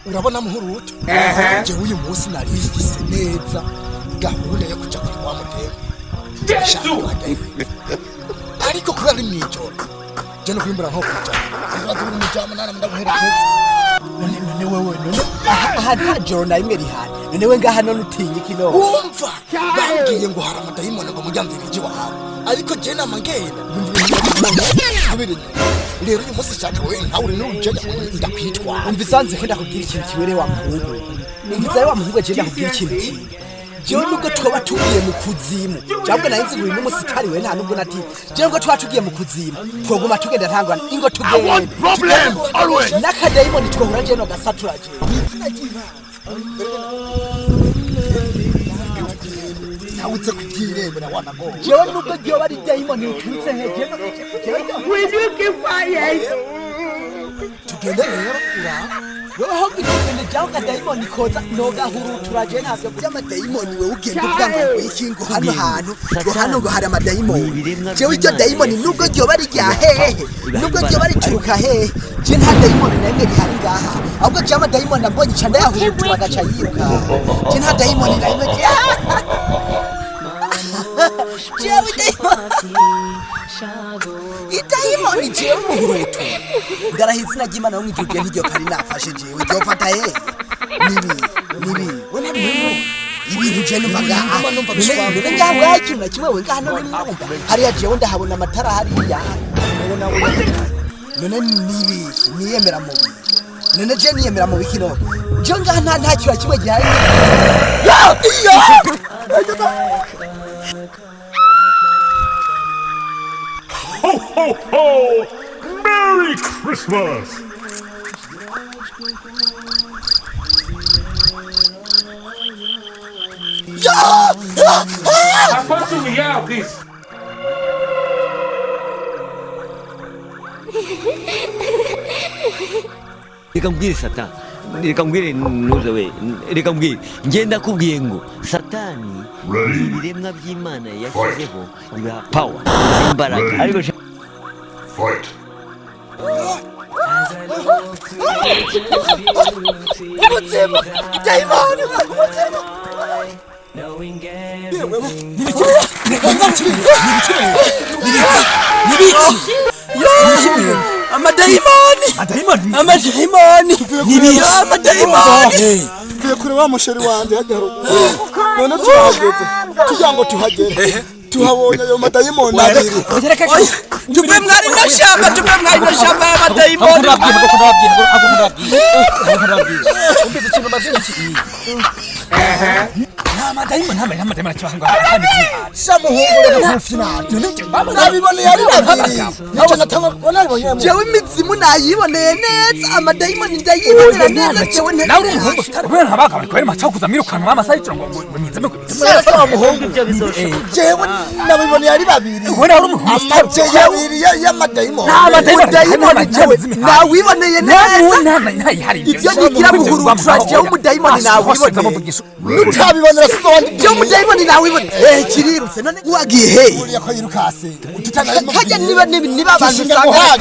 urabona muhuruto je uyu munsi narifise neza gahunda yo kuja kwa Mutembe Yesu ariko kubera ari mwijoro je no kwimbura nko kuja ndabaza uri mujama nana ndaguherekeza none wewe none aha nta joro na rimwe rihari none we ngaha none utinye kino umva bambwiye ngo hari amadayimoni ngo mujyanzirije wawe ariko je nama ngenda rero uyu munsi cyane wewe ntawe uri n'uje ndakwitwa umvisanze ko ndakubwira ikintu kiwere wa muhungu umvisaye wa muhungu je ndakubwira ikintu jewe nubwo twaba tugiye mu kuzimu cyangwa nahinze ngo uyu munsi tari we nta nubwo nati jewe ngo twaba tugiye mu kuzimu twoguma tugenda ntangwana ingo tugende n'akadayimoni twohura je no gasatura je nawutse kutirembo na wana go jewe nubwo jewe bari dayimoni uturutse heje will you keep quiet tugende rero wewe hogi tugende jaho kadayimoni koza noga huru turaje navyo by'amadayimoni wewe ugenda ubwango ikingo hano hantu ngo hano ngo hari amadayimoni jewe iryo dayimoni nubwo jewe bari ryahehe nubwo jewe bari turuka hehe je nta dayimoni na rimwe bihari ngaha ahubwo je amadayimoni nambonye cyane yahuru turagaca yiruka je nta dayimoni na rimwe jewe idayimoni jewe muhuretu ndarahize nagimana wo mwijuje nk'iryo kari nafashe jewe ryo fata he nibi wona mwe ibintu je numva ngaha none ngaho yacu na kimwe we ngaha none mwumva hariya jewe ndahabona amatara hariya none nibi niyemera mu none je niyemera mu bikino je ngaha nta kiba kimwe gihari Ho, ho, ho! Merry Christmas! Have fun to me, yeah, please. Nikambwira Satani, nikambwira nuzawe, nikambwira ngenda kubwiye ngo Satani ibiremwa by'Imana yashyizeho biba power, imbaraga. Ariko Fight! Amadayimoni tuvuye kure wa musheri wanje hagaro none tuhageze tugira ngo tuhagere tuhabonye ayo madayimoni abiri tuve mwari no shamba y'amadayimoni umbize ikintu baziki Amadayimoni cyangwa samuhungure gufina nabibone yari babiri naco natanga bonabonye jewe imizimu nayiboneye neza amadayimoni ndayibonera neza jewe nawe umuhungu ubera ntabaka bari kwera macakuza mirukana amasayitura ngo mwizeme ko umuhungu ibyo bizoshoboka jewe nabiboneye yari babiri we nawe umuhungu jewe y'amadayimoni n'amadayimoni jewe nawiboneye neza ibyo nigira buhuru jewe umudayimoni nawiboneye utabibonera siko wandi byo mudayimoni nawibone kirirutse none wagiye he uriya ko yirukase kajya niba abantu sanga